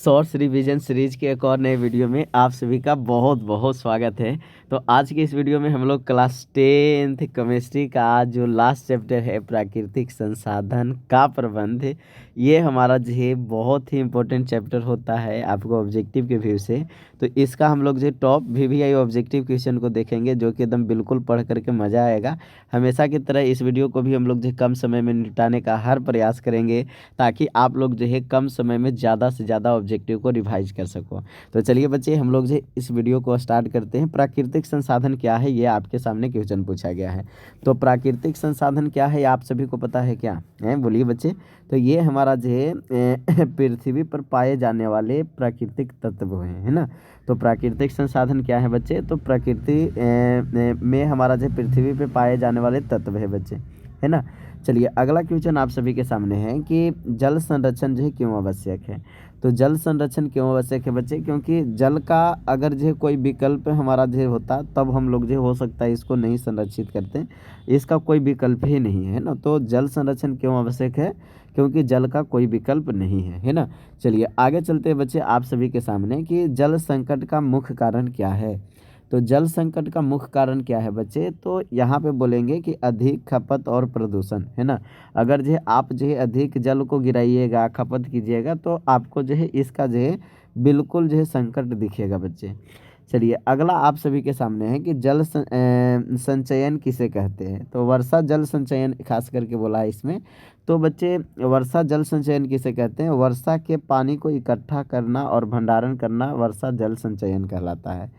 Shorts revision series के एक और नए वीडियो में आप सभी का बहुत बहुत स्वागत है। तो आज की इस वीडियो में हम लोग क्लास 10th केमिस्ट्री का जो लास्ट चैप्टर है प्राकृतिक संसाधन का प्रबंध, ये हमारा जो है बहुत ही इम्पोर्टेंट चैप्टर होता है आपको ऑब्जेक्टिव के व्यू से। तो इसका हम लोग जो टॉप VVI ऑब्जेक्टिव क्वेश्चन को देखेंगे जो कि एकदम बिल्कुल पढ़ करके मज़ा आएगा। हमेशा की तरह इस वीडियो को भी हम लोग जो कम समय में निपटाने का हर प्रयास करेंगे ताकि आप लोग जो है कम समय में ज़्यादा से ज़्यादा ऑब्जेक्टिव को रिवाइज कर सको। तो चलिए बच्चे, हम लोग जो इस वीडियो को स्टार्ट करते हैं। प्राकृतिक संसाधन क्या है, ये आपके सामने क्वेश्चन पूछा गया है। तो प्राकृतिक संसाधन क्या है, आप सभी को पता है क्या है? बोलिए बच्चे। तो ये हमारा जो है पृथ्वी पर पाए जाने वाले प्राकृतिक तत्व हैं, है ना। तो प्राकृतिक संसाधन क्या है बच्चे? तो प्रकृति में हमारा जो पृथ्वी पे पाए जाने वाले तत्व है बच्चे, है ना। चलिए अगला क्वेश्चन आप सभी के सामने है कि जल संरक्षण जो है क्यों आवश्यक है। तो जल संरक्षण क्यों आवश्यक है बच्चे? क्योंकि जल का अगर जो कोई विकल्प हमारा जो होता तब हम लोग जो हो सकता है इसको नहीं संरक्षित करते, इसका कोई विकल्प ही नहीं है ना। तो जल संरक्षण क्यों आवश्यक है? क्योंकि जल का कोई विकल्प नहीं है ना। चलिए आगे चलते हैं बच्चे आप सभी के सामने कि जल संकट का मुख्य कारण क्या है। तो जल संकट का मुख्य कारण क्या है बच्चे? तो यहाँ पे बोलेंगे कि अधिक खपत और प्रदूषण, है ना। अगर जो है आप जो है अधिक जल को गिराइएगा, खपत कीजिएगा तो आपको जो है इसका जो है बिल्कुल जो है संकट दिखेगा बच्चे। चलिए अगला आप सभी के सामने है कि संचयन किसे कहते हैं। तो वर्षा जल संचयन खास करके बोला है इसमें। तो बच्चे वर्षा जल संचयन किसे कहते हैं? वर्षा के पानी को इकट्ठा करना और भंडारण करना वर्षा जल संचयन कहलाता है।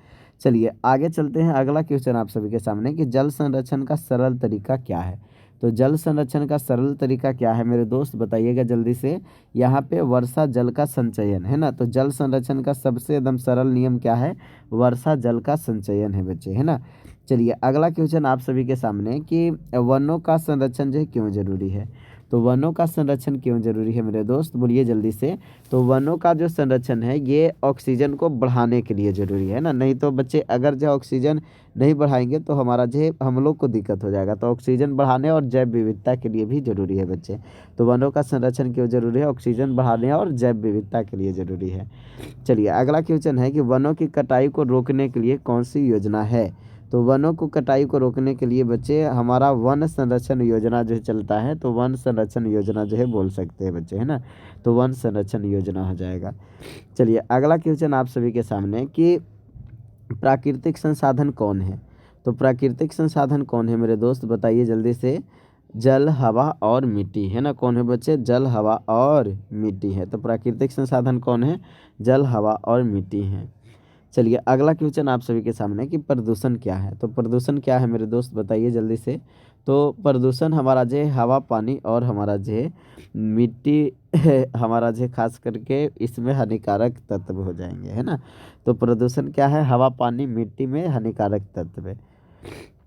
चलिए आगे चलते हैं। अगला क्वेश्चन आप सभी के सामने कि जल संरक्षण का सरल तरीका क्या है। तो जल संरक्षण का सरल तरीका क्या है मेरे दोस्त, बताइएगा जल्दी से। यहाँ पे वर्षा जल का संचयन, है ना। तो जल संरक्षण का सबसे एकदम सरल नियम क्या है? वर्षा जल का संचयन है बच्चे, है ना। चलिए अगला क्वेश्चन आप सभी के सामने कि वनों का संरक्षण जो है क्यों जरूरी है। तो वनों का संरक्षण क्यों जरूरी है मेरे दोस्त, बोलिए जल्दी से। तो वनों का जो संरक्षण है ये ऑक्सीजन को बढ़ाने के लिए ज़रूरी है ना। नहीं तो बच्चे अगर जो ऑक्सीजन नहीं बढ़ाएंगे तो हमारा जो हम लोग को दिक्कत हो जाएगा। तो ऑक्सीजन बढ़ाने और जैव विविधता के लिए भी ज़रूरी है बच्चे। तो वनों का संरक्षण क्यों जरूरी है? ऑक्सीजन बढ़ाने और जैव विविधता के लिए ज़रूरी है। चलिए अगला क्वेश्चन है कि वनों की कटाई को रोकने के लिए कौन सी योजना है। तो वनों को कटाई को रोकने के लिए बच्चे हमारा वन संरक्षण योजना जो चलता है, तो वन संरक्षण योजना जो है बोल सकते हैं बच्चे, है ना। तो वन संरक्षण योजना हो जाएगा। चलिए अगला क्वेश्चन आप सभी के सामने कि प्राकृतिक संसाधन कौन है। तो प्राकृतिक संसाधन कौन है मेरे दोस्त, बताइए जल्दी से। जल, हवा और मिट्टी, है ना। कौन है बच्चे? जल, हवा और मिट्टी है। तो प्राकृतिक संसाधन कौन है? जल, हवा और मिट्टी है। चलिए अगला क्वेश्चन आप सभी के सामने कि प्रदूषण क्या है। तो प्रदूषण क्या है मेरे दोस्त, बताइए जल्दी से। तो प्रदूषण हमारा जो है हवा, पानी और हमारा जो है मिट्टी हमारा जो है खास करके इसमें हानिकारक तत्व हो जाएंगे, है ना। तो प्रदूषण क्या है? हवा, पानी, मिट्टी में हानिकारक तत्व है।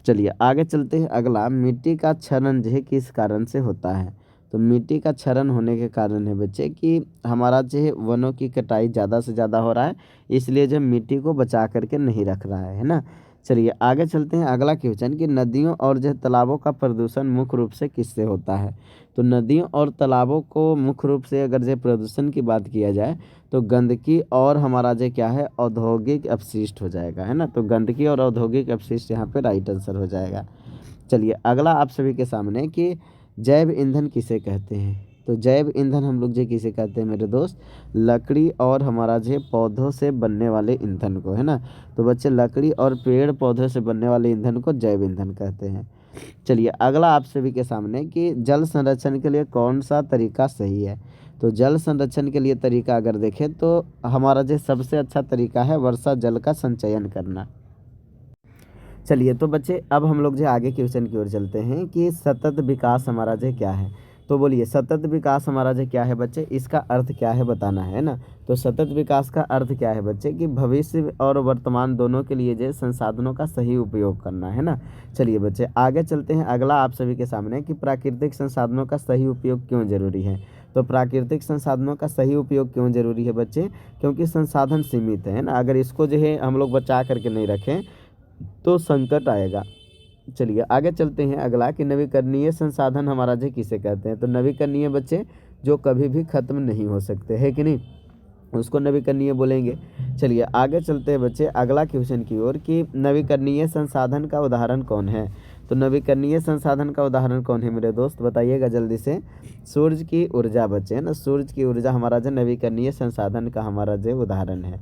चलिए आगे चलते हैं। अगला, मिट्टी का क्षरण जो है किस कारण से होता है। तो मिट्टी का क्षरण होने के कारण है बच्चे कि हमारा जो है वनों की कटाई ज़्यादा से ज़्यादा हो रहा है, इसलिए जो मिट्टी को बचा करके नहीं रख रहा है ना। चलिए आगे चलते हैं। अगला क्वेश्चन कि नदियों और जो है तालाबों का प्रदूषण मुख्य रूप से किससे होता है। तो नदियों और तालाबों को मुख्य रूप से अगर जो प्रदूषण की बात किया जाए तो गंदगी और हमारा जो क्या है औद्योगिक अपशिष्ट हो जाएगा, है ना। तो गंदगी और औद्योगिक अपशिष्ट यहाँ पे राइट आंसर हो जाएगा। चलिए अगला आप सभी के सामने कि जैव ईंधन किसे कहते हैं। तो जैव ईंधन हम लोग जो किसे कहते हैं मेरे दोस्त? लकड़ी और हमारा जो पौधों से बनने वाले ईंधन को, है ना। तो बच्चे लकड़ी और पेड़ पौधों से बनने वाले ईंधन को जैव ईंधन कहते हैं। चलिए अगला आप सभी के सामने कि जल संरक्षण के लिए कौन सा तरीका सही है। तो जल संरक्षण के लिए तरीका अगर देखें तो हमारा जो सबसे अच्छा तरीका है वर्षा जल का संचयन करना। चलिए तो बच्चे अब हम लोग जो आगे क्वेश्चन की ओर चलते हैं कि सतत विकास हमारा जो क्या है। तो बोलिए सतत विकास हमारा जो क्या है बच्चे, इसका अर्थ क्या है बताना है ना। तो सतत विकास का अर्थ क्या है बच्चे कि भविष्य और वर्तमान दोनों के लिए जो संसाधनों का सही उपयोग करना, है ना। चलिए बच्चे आगे चलते हैं। अगला आप सभी के सामने कि प्राकृतिक संसाधनों का सही उपयोग क्यों जरूरी है। तो प्राकृतिक संसाधनों का सही उपयोग क्यों जरूरी है बच्चे? क्योंकि संसाधन सीमित है ना। अगर इसको जो है हम लोग बचा करके नहीं रखें तो संकट आएगा। चलिए आगे चलते हैं। अगला कि नवीकरणीय संसाधन हमारा जो किसे कहते हैं। तो नवीकरणीय बच्चे जो कभी भी खत्म नहीं हो सकते, है कि नहीं। उसको नवीकरणीय बोलेंगे। चलिए आगे चलते हैं बच्चे अगला क्वेश्चन की ओर कि नवीकरणीय संसाधन का उदाहरण कौन है। तो नवीकरणीय संसाधन का उदाहरण कौन है मेरे दोस्त, बताइएगा जल्दी से। सूरज की ऊर्जा बच्चे, है ना, सूरज की ऊर्जा हमारा जो नवीकरणीय संसाधन का हमारा जो उदाहरण है।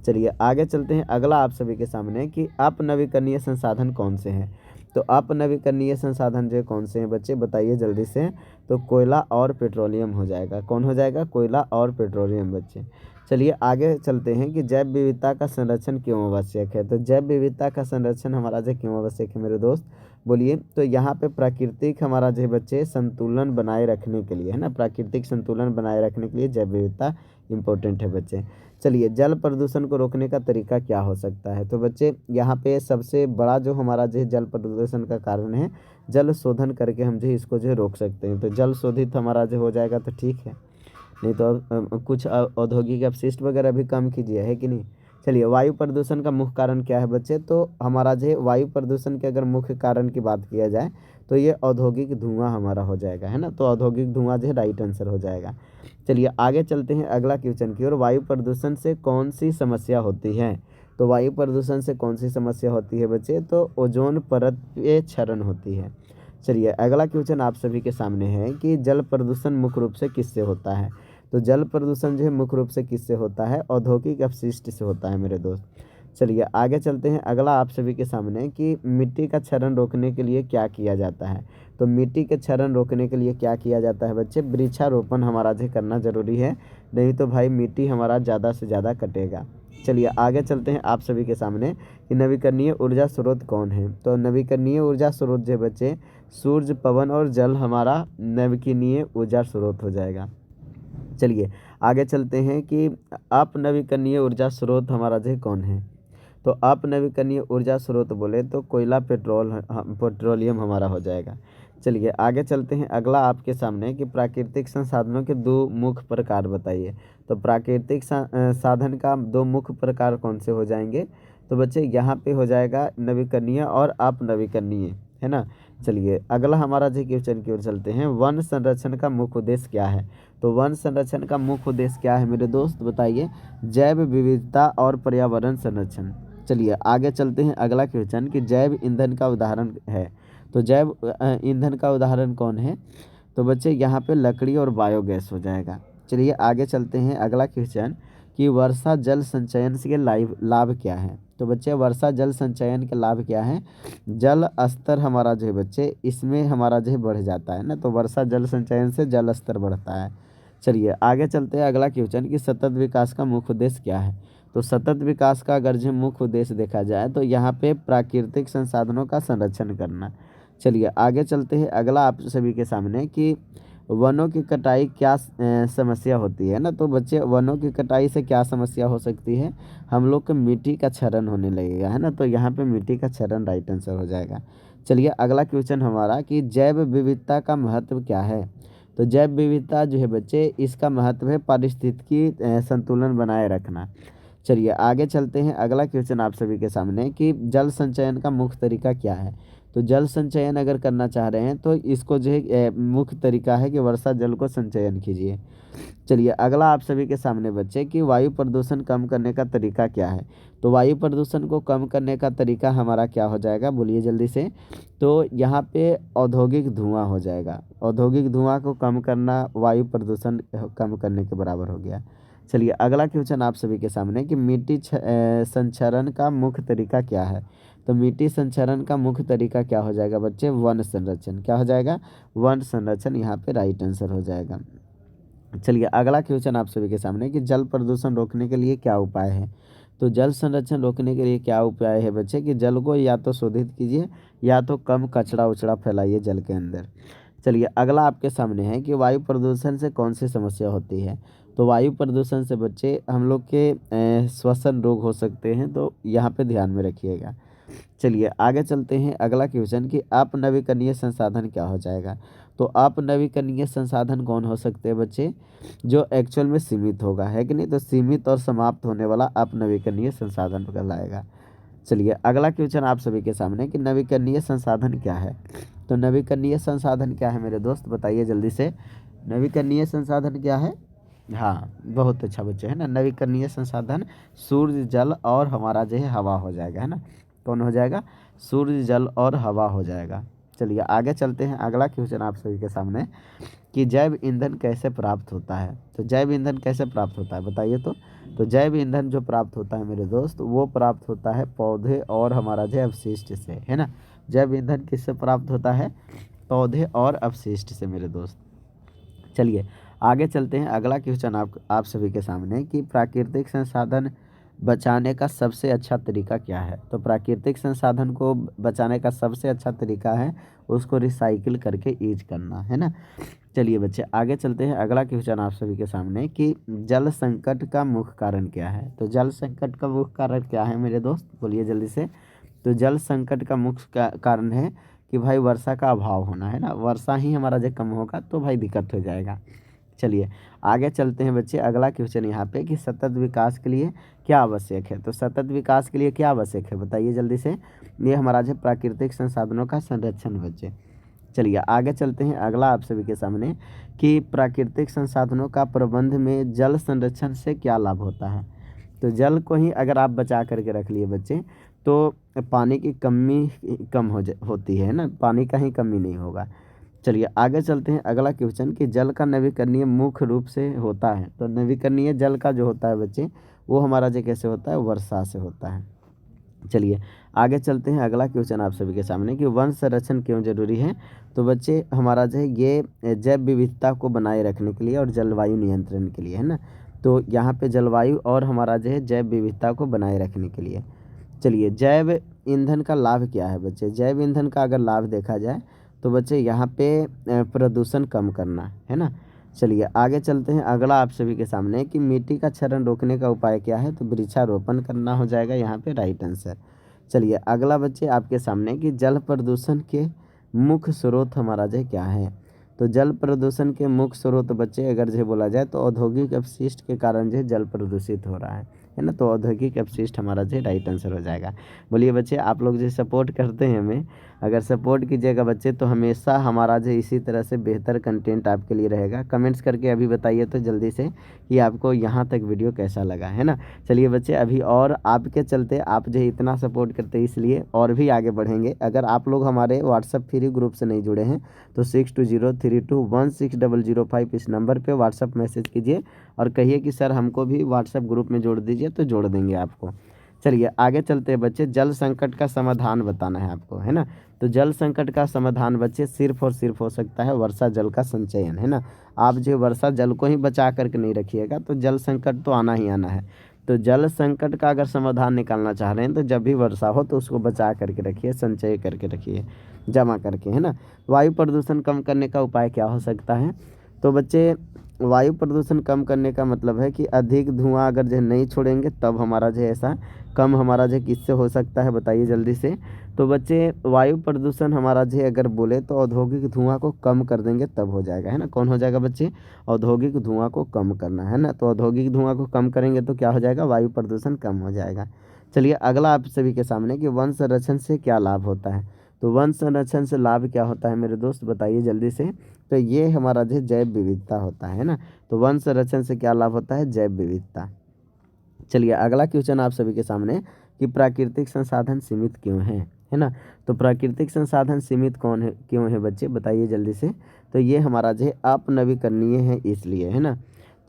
चलिए आगे चलते हैं अगला आप सभी के सामने कि अपनवीकरणीय संसाधन कौन से हैं। तो अपनवीकरणीय संसाधन जो कौन से हैं बच्चे, बताइए जल्दी से। तो कोयला और पेट्रोलियम हो जाएगा। कौन हो जाएगा, कोयला और पेट्रोलियम बच्चे। चलिए आगे चलते हैं कि जैव विविधता का संरक्षण क्यों आवश्यक है। तो जैव विविधता का संरक्षण हमारा जो क्यों आवश्यक है मेरे दोस्त, बोलिए। तो यहाँ पे प्राकृतिक हमारा जो बच्चे संतुलन बनाए रखने के लिए, है ना, प्राकृतिक संतुलन बनाए रखने के लिए जैव विविधता इम्पोर्टेंट है बच्चे। चलिए जल प्रदूषण को रोकने का तरीका क्या हो सकता है। तो बच्चे यहाँ पे सबसे बड़ा जो हमारा जो जल प्रदूषण का कारण है, जल शोधन करके हम जो इसको जो रोक सकते हैं। तो जल शोधित हमारा जो हो जाएगा तो ठीक है, नहीं तो कुछ औद्योगिक अपशिष्ट वगैरह भी कम कीजिए, है कि नहीं। चलिए वायु प्रदूषण का मुख्य कारण क्या है बच्चे। तो हमारा जो वायु प्रदूषण के अगर मुख्य कारण की बात किया जाए तो ये औद्योगिक धुआं हमारा हो जाएगा, है ना। तो औद्योगिक धुआं जो है राइट आंसर हो जाएगा। चलिए आगे चलते हैं अगला क्वेश्चन की ओर। वायु प्रदूषण से कौन सी समस्या होती है। तो वायु प्रदूषण से कौन सी समस्या होती है बच्चे, तो ओजोन परत पे क्षरण होती है। चलिए अगला क्वेश्चन आप सभी के सामने है कि जल प्रदूषण मुख्य रूप से किससे होता है। तो जल प्रदूषण जो है मुख्य रूप से किससे होता है, औद्योगिक अपशिष्ट से होता है मेरे दोस्त। चलिए आगे चलते हैं अगला आप सभी के सामने कि मिट्टी का क्षरण रोकने के लिए क्या किया जाता है। तो मिट्टी के क्षरण रोकने के लिए क्या किया जाता है बच्चे, वृक्षारोपण हमारा जो करना जरूरी है, नहीं तो भाई मिट्टी हमारा ज़्यादा से ज़्यादा कटेगा। चलिए आगे चलते हैं आप सभी के सामने कि नवीकरणीय ऊर्जा स्रोत कौन है। तो नवीकरणीय ऊर्जा स्रोत जो बच्चे सूर्य, पवन और जल हमारा नवीकरणीय ऊर्जा स्रोत हो जाएगा। चलिए आगे चलते हैं कि अपनवीकरणीय ऊर्जा स्रोत हमारा जो कौन है। तो अपनवीकरणीय ऊर्जा स्रोत बोले तो कोयला, पेट्रोलियम हमारा हो जाएगा। चलिए आगे चलते हैं अगला आपके सामने कि प्राकृतिक संसाधनों के दो मुख्य प्रकार बताइए। तो प्राकृतिक साधन का दो मुख्य प्रकार कौन से हो जाएंगे। तो बच्चे यहाँ पे हो जाएगा नवीकरणीय और अपनवीकरणीय, है ना। चलिए अगला हमारा जो क्वेश्चन की ओर चलते हैं, वन संरक्षण का मुख्य उद्देश्य क्या है। तो वन संरक्षण का मुख्य उद्देश्य क्या है मेरे दोस्त, बताइए। जैव विविधता और पर्यावरण संरक्षण। चलिए आगे चलते हैं अगला क्वेश्चन कि जैव ईंधन का उदाहरण है। तो जैव ईंधन का उदाहरण कौन है। तो बच्चे यहाँ पे लकड़ी और बायोगैस हो जाएगा। चलिए आगे चलते हैं अगला क्वेश्चन कि वर्षा जल संचयन के लाभ क्या है। तो बच्चे वर्षा जल संचयन के लाभ क्या है, जल स्तर हमारा जो है बच्चे इसमें हमारा जो है बढ़ जाता है ना। तो वर्षा जल संचयन से जल स्तर बढ़ता है। चलिए आगे चलते हैं अगला क्वेश्चन कि सतत विकास का मुख्य उद्देश्य क्या है। तो सतत विकास का अगर जो मुख्य उद्देश्य देखा जाए तो यहाँ पे प्राकृतिक संसाधनों का संरक्षण करना। चलिए आगे चलते हैं अगला आप सभी के सामने कि वनों की कटाई क्या समस्या होती है ना। तो बच्चे वनों की कटाई से क्या समस्या हो सकती है, हम लोग को मिट्टी का क्षरण होने लगेगा, है ना। तो यहाँ पे मिट्टी का क्षरण राइट आंसर हो जाएगा। चलिए अगला क्वेश्चन हमारा कि जैव विविधता का महत्व क्या है। तो जैव विविधता जो है बच्चे इसका महत्व है पारिस्थितिकी संतुलन बनाए रखना। चलिए आगे चलते हैं अगला क्वेश्चन आप सभी के सामने कि जल संचयन का मुख्य तरीका क्या है। तो जल संचयन अगर करना चाह रहे हैं तो इसको जो है मुख्य तरीका है कि वर्षा जल को संचयन कीजिए। चलिए अगला आप सभी के सामने बच्चे कि वायु प्रदूषण कम करने का तरीका क्या है। तो वायु प्रदूषण को कम करने का तरीका हमारा क्या हो जाएगा, बोलिए जल्दी से। तो यहाँ पे औद्योगिक धुआं हो जाएगा। औद्योगिक धुआं को कम करना वायु प्रदूषण कम करने के बराबर हो गया। चलिए अगला क्वेश्चन आप सभी के सामने कि मिट्टी संचरण का मुख्य तरीका क्या है। तो मिट्टी संचरण का मुख्य तरीका क्या हो जाएगा बच्चे, वन संरक्षण। क्या हो जाएगा, वन संरक्षण यहाँ पे राइट आंसर हो जाएगा। चलिए अगला क्वेश्चन आप सभी के सामने कि जल प्रदूषण रोकने के लिए क्या उपाय है। तो जल संरक्षण रोकने के लिए क्या उपाय है बच्चे कि जल को या तो शोधित कीजिए या तो कम कचरा उचड़ा फैलाइए जल के अंदर। चलिए अगला आपके सामने है कि वायु प्रदूषण से कौन सी समस्या होती है। तो वायु प्रदूषण से बच्चे हम लोग के श्वसन रोग हो सकते हैं, तो यहाँ पे ध्यान में रखिएगा। चलिए आगे चलते हैं अगला क्वेश्चन कि अपनवीकरणीय संसाधन क्या हो जाएगा। तो अपनवीकरणीय संसाधन कौन हो सकते हैं बच्चे, जो एक्चुअल में सीमित होगा, है कि नहीं। तो सीमित और समाप्त होने वाला अपनवीकरणीय संसाधन कहलाएगा। चलिए अगला क्वेश्चन आप सभी के सामने कि नवीकरणीय संसाधन क्या है। तो नवीकरणीय संसाधन क्या है मेरे दोस्त, बताइए जल्दी से। नवीकरणीय संसाधन क्या है, हाँ, बहुत अच्छा बच्चे, है ना। नवीकरणीय संसाधन सूर्य, जल और हमारा जो है हवा हो जाएगा, है ना। कौन हो जाएगा? सूर्य, जल और हवा हो जाएगा। चलिए आगे चलते हैं। अगला क्वेश्चन आप सभी के सामने कि जैव ईंधन कैसे प्राप्त होता है। तो जैव ईंधन कैसे प्राप्त होता है बताइए तो जैव ईंधन जो प्राप्त होता है मेरे दोस्त, वो प्राप्त होता है पौधे और हमारा जो अवशिष्ट से, है ना। जैव ईंधन किससे प्राप्त होता है? पौधे और अवशिष्ट से मेरे दोस्त। चलिए आगे चलते हैं। अगला क्वेश्चन आप सभी के सामने कि प्राकृतिक संसाधन बचाने का सबसे अच्छा तरीका क्या है। तो प्राकृतिक संसाधन को बचाने का सबसे अच्छा तरीका है उसको रिसाइकिल करके यूज करना, है ना। चलिए बच्चे आगे चलते हैं। अगला क्वेश्चन आप सभी के सामने कि जल संकट का मुख्य कारण क्या है। तो जल संकट का मुख्य कारण क्या है मेरे दोस्त, बोलिए जल्दी से। तो जल संकट का मुख्य कारण है कि भाई वर्षा का अभाव होना, है ना। वर्षा ही हमारा जब कम होगा तो भाई दिक्कत हो जाएगा। चलिए आगे चलते हैं बच्चे। अगला क्वेश्चन यहाँ पे कि सतत विकास के लिए क्या आवश्यक है। तो सतत विकास के लिए क्या आवश्यक है बताइए जल्दी से। ये हमारा जो प्राकृतिक संसाधनों का संरक्षण बच्चे। चलिए आगे चलते हैं। अगला आप सभी के सामने कि प्राकृतिक संसाधनों का प्रबंध में जल संरक्षण से क्या लाभ होता है। तो जल को ही अगर आप बचा करके रख लिए बच्चे तो पानी की कमी कम होती है ना, पानी का ही कमी नहीं होगा। चलिए आगे चलते हैं। अगला क्वेश्चन कि जल का नवीकरणीय मुख्य रूप से होता है। तो नवीकरणीय जल का जो होता है बच्चे वो हमारा जो कैसे होता है, वर्षा से होता है। चलिए आगे चलते हैं। अगला क्वेश्चन आप सभी के सामने कि वन संरक्षण क्यों जरूरी है। तो बच्चे हमारा जो है ये जैव विविधता को बनाए रखने के लिए और जलवायु नियंत्रण के लिए, है ना। तो यहाँ पे जलवायु और हमारा जो है जैव विविधता को बनाए रखने के लिए। चलिए जैव ईंधन का लाभ क्या है बच्चे। जैव ईंधन का अगर लाभ देखा जाए तो बच्चे यहाँ पे प्रदूषण कम करना, है ना। चलिए आगे चलते हैं। अगला आप सभी के सामने कि मिट्टी का क्षरण रोकने का उपाय क्या है। तो वृक्षारोपण करना हो जाएगा यहाँ पे राइट आंसर। चलिए अगला बच्चे आपके सामने कि जल प्रदूषण के मुख्य स्रोत हमारा जो क्या है। तो जल प्रदूषण के मुख्य स्रोत बच्चे अगर जो बोला जाए तो औद्योगिक अपशिष्ट के कारण जो जल प्रदूषित हो रहा है ना। तो औद्योगिक अपशिष्ट हमारा जो राइट आंसर हो जाएगा। बोलिए बच्चे आप लोग जो सपोर्ट करते हैं हमें, अगर सपोर्ट कीजिएगा बच्चे तो हमेशा हमारा जो इसी तरह से बेहतर कंटेंट आपके लिए रहेगा। कमेंट्स करके अभी बताइए तो जल्दी से कि आपको यहाँ तक वीडियो कैसा लगा, है ना। चलिए बच्चे अभी और आपके चलते आप जो इतना सपोर्ट करते हैं इसलिए और भी आगे बढ़ेंगे। अगर आप लोग हमारे व्हाट्सअप फ्री ग्रुप से नहीं जुड़े हैं तो 6203216005 इस नंबर पे व्हाट्सअप मैसेज कीजिए और कहिए कि सर हमको भी व्हाट्सएप ग्रुप में जोड़ दीजिए, तो जोड़ देंगे आपको। चलिए आगे चलते हैं बच्चे। जल संकट का समाधान बताना है आपको, है ना। तो जल संकट का समाधान बच्चे सिर्फ और सिर्फ हो सकता है वर्षा जल का संचयन, है ना। आप जो वर्षा जल को ही बचा करके नहीं रखिएगा तो जल संकट तो आना ही आना है। तो जल संकट का अगर समाधान निकालना चाह रहे हैं तो जब भी वर्षा हो तो उसको बचा करके रखिए, संचय करके रखिए, जमा करके, है ना। वायु प्रदूषण कम करने का उपाय क्या हो सकता है। तो बच्चे वायु प्रदूषण कम करने का मतलब है कि अधिक धुआं अगर जो नहीं छोड़ेंगे तब हमारा जो ऐसा कम हमारा जो किससे हो सकता है बताइए जल्दी से। तो बच्चे वायु प्रदूषण हमारा जो अगर बोले तो औद्योगिक धुआं को कम कर देंगे तब हो जाएगा, है ना। कौन हो जाएगा बच्चे, औद्योगिक धुआं को कम करना, है ना। तो औद्योगिक धुआं को कम करेंगे तो क्या हो जाएगा, वायु प्रदूषण कम हो जाएगा। चलिए अगला आप सभी के सामने कि वन संरक्षण से क्या लाभ होता है। तो वन संरक्षण से लाभ क्या होता है मेरे दोस्त बताइए जल्दी से। तो ये हमारा जो जैव विविधता होता है ना। तो वन संरक्षण से क्या लाभ होता है, जैव विविधता। चलिए अगला क्वेश्चन आप सभी के सामने कि प्राकृतिक संसाधन सीमित क्यों हैं, है ना। तो प्राकृतिक संसाधन सीमित कौन है, क्यों है बच्चे बताइए जल्दी से। तो ये हमारा जो है अपनवीकरणीय है इसलिए, है ना।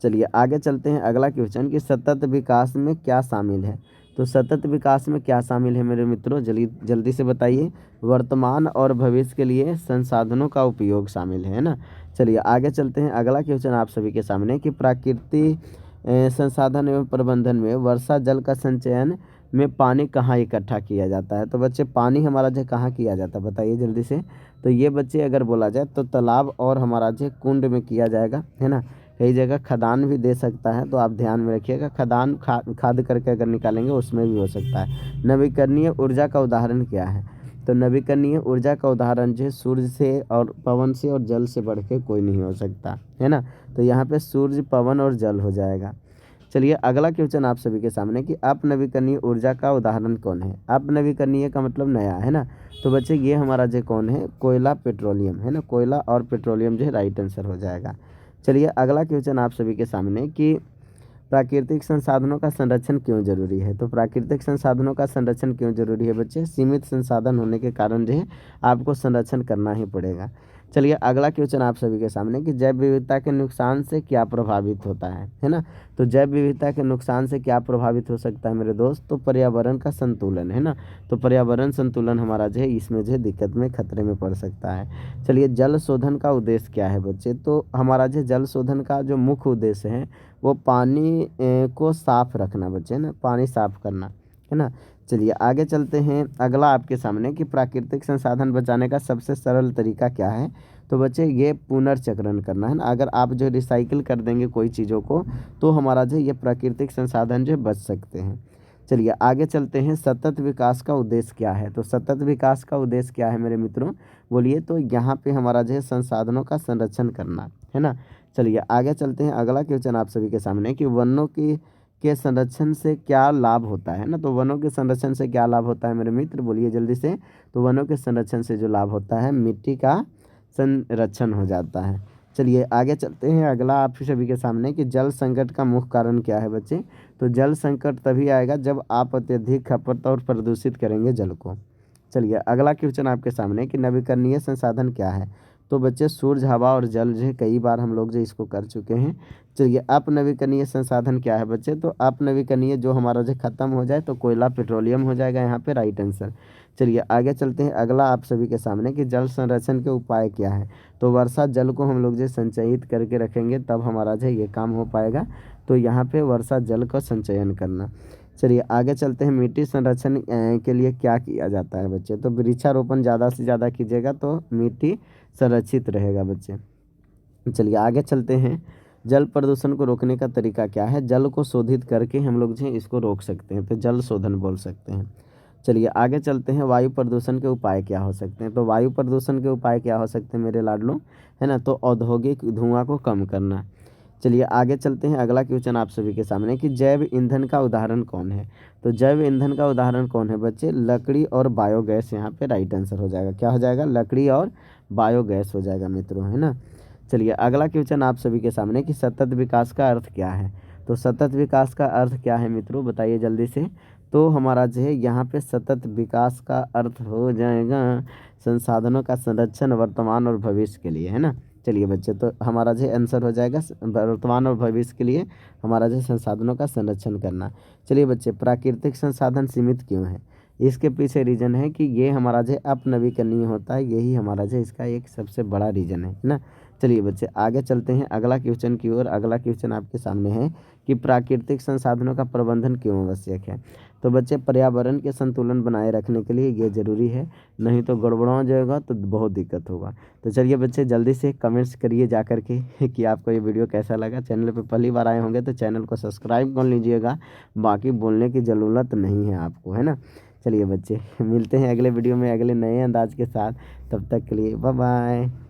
चलिए आगे चलते हैं। अगला क्वेश्चन कि सतत विकास में क्या शामिल है। तो सतत विकास में क्या शामिल है मेरे मित्रों, जल्दी जल्दी से बताइए। वर्तमान और भविष्य के लिए संसाधनों का उपयोग शामिल है ना। चलिए आगे चलते हैं। अगला क्वेश्चन आप सभी के सामने कि प्राकृतिक संसाधन एवं प्रबंधन में वर्षा जल का संचयन में पानी कहाँ इकट्ठा किया जाता है। तो बच्चे पानी हमारा जो कहाँ किया जाता है बताइए जल्दी से। तो ये बच्चे अगर बोला जाए तो तालाब और हमारा जो कुंड में किया जाएगा, है ना। कई जगह खदान भी दे सकता है, तो आप ध्यान में रखिएगा। खदान खाद करके अगर निकालेंगे उसमें भी हो सकता है। नवीकरणीय ऊर्जा का उदाहरण क्या है। तो नवीकरणीय ऊर्जा का उदाहरण जो है सूर्य से और पवन से और जल से बढ़ के कोई नहीं हो सकता, है ना। तो यहाँ पे सूर्य, पवन और जल हो जाएगा। चलिए अगला क्वेश्चन आप सभी के सामने कि अपनवीकरणीय ऊर्जा का उदाहरण कौन है। अपनवीकरणीय का मतलब नया, है ना। तो बच्चे ये हमारा जो कौन है, कोयला, पेट्रोलियम, है ना। कोयला और पेट्रोलियम जो है राइट आंसर हो जाएगा। चलिए अगला क्वेश्चन आप सभी के सामने कि प्राकृतिक संसाधनों का संरक्षण क्यों जरूरी है। तो प्राकृतिक संसाधनों का संरक्षण क्यों जरूरी है बच्चे, सीमित संसाधन होने के कारण जो है आपको संरक्षण करना ही पड़ेगा। चलिए अगला क्वेश्चन आप सभी के सामने कि जैव विविधता के नुकसान से क्या प्रभावित होता है ना। तो जैव विविधता के नुकसान से क्या प्रभावित हो सकता है मेरे दोस्त, तो पर्यावरण का संतुलन, है ना। तो पर्यावरण संतुलन हमारा जो है इसमें जो है दिक्कत में खतरे में पड़ सकता है। चलिए जल शोधन का उद्देश्य क्या है बच्चे, तो हमारा जो जल शोधन का जो मुख्य उद्देश्य है वो पानी को साफ रखना बच्चे, है ना, पानी साफ करना, है ना। चलिए आगे चलते हैं अगला आपके सामने कि प्राकृतिक संसाधन बचाने का सबसे सरल तरीका क्या है। तो बच्चे ये पुनर्चक्रण करना, है ना। अगर आप जो रिसाइकिल कर देंगे कोई चीज़ों को तो हमारा जो ये प्राकृतिक संसाधन जो बच सकते हैं। चलिए आगे चलते हैं, सतत विकास का उद्देश्य क्या है। तो सतत विकास का उद्देश्य क्या है मेरे मित्रों, बोलिए। तो यहाँ पे हमारा जो है संसाधनों का संरक्षण करना, है ना। चलिए आगे चलते हैं अगला क्वेश्चन आप सभी के सामने कि वनों की के संरक्षण से क्या लाभ होता है ना। तो वनों के संरक्षण से क्या लाभ होता है मेरे मित्र, बोलिए जल्दी से। तो वनों के संरक्षण से जो लाभ होता है मिट्टी का संरक्षण हो जाता है। चलिए आगे चलते हैं अगला आप सभी के सामने कि जल संकट का मुख्य कारण क्या है बच्चे। तो जल संकट तभी आएगा जब आप अत्यधिक खपत और प्रदूषित करेंगे जल को। चलिए अगला क्वेश्चन आपके सामने कि नवीकरणीय संसाधन क्या है। तो बच्चे सूरज, हवा और जल जो है कई बार हम लोग जो इसको कर चुके हैं। चलिए अपनवीकरणीय संसाधन क्या है बच्चे, तो अपनवीकरणीय जो हमारा जो खत्म हो जाए तो कोयला, पेट्रोलियम हो जाएगा यहाँ पे, राइट आंसर। चलिए आगे चलते हैं अगला आप सभी के सामने कि जल संरक्षण के उपाय क्या है। तो वर्षा जल को हम लोग जो संचयित करके रखेंगे तब हमारा जो ये काम हो पाएगा। तो यहाँ पे वर्षा जल का संचयन करना। चलिए आगे चलते हैं, मिट्टी संरक्षण के लिए क्या किया जाता है बच्चे। तो वृक्षारोपण ज़्यादा से ज़्यादा कीजिएगा तो मिट्टी संरक्षित रहेगा बच्चे। चलिए आगे चलते हैं, जल प्रदूषण को रोकने का तरीका क्या है। जल को शोधित करके हम लोग जो है इसको रोक सकते हैं, तो जल शोधन बोल सकते हैं। चलिए आगे चलते हैं, वायु प्रदूषण के उपाय क्या हो सकते हैं। तो वायु प्रदूषण के उपाय क्या हो सकते हैं मेरे लाडलों, है ना। तो औद्योगिक धुआं को कम करना। चलिए आगे चलते हैं अगला क्वेश्चन आप सभी के सामने कि जैव ईंधन का उदाहरण कौन है। तो जैव ईंधन का उदाहरण कौन है बच्चे, लकड़ी और बायोगैस यहाँ पे राइट आंसर हो जाएगा। क्या हो जाएगा, लकड़ी और बायोगैस हो जाएगा मित्रों, है ना। चलिए अगला क्वेश्चन आप सभी के सामने कि सतत विकास का अर्थ क्या है। तो सतत विकास का अर्थ क्या है मित्रों, बताइए जल्दी से। तो हमारा जो है यहाँ पे सतत विकास का अर्थ हो जाएगा संसाधनों का संरक्षण वर्तमान और भविष्य के लिए, है ना। चलिए बच्चे तो हमारा जो आंसर हो जाएगा वर्तमान और भविष्य के लिए हमारा जो संसाधनों का संरक्षण करना। चलिए बच्चे, प्राकृतिक संसाधन सीमित क्यों है, इसके पीछे रीज़न है कि ये हमारा जो अपनवीकरणीय होता है, यही हमारा जो इसका एक सबसे बड़ा रीज़न है ना। चलिए बच्चे आगे चलते हैं अगला क्वेश्चन की ओर। अगला क्वेश्चन आपके सामने है कि प्राकृतिक संसाधनों का प्रबंधन क्यों आवश्यक है। तो बच्चे पर्यावरण के संतुलन बनाए रखने के लिए ये ज़रूरी है, नहीं तो गड़बड़ा जाएगा तो बहुत दिक्कत होगा। तो चलिए बच्चे जल्दी से कमेंट्स करिए जा कर के कि आपको ये वीडियो कैसा लगा। चैनल पे पहली बार आए होंगे तो चैनल को सब्सक्राइब कर लीजिएगा, बाकी बोलने की ज़रूरत नहीं है आपको, है ना। चलिए बच्चे मिलते हैं अगले वीडियो में अगले नए अंदाज के साथ, तब तक के लिए बाय बाय।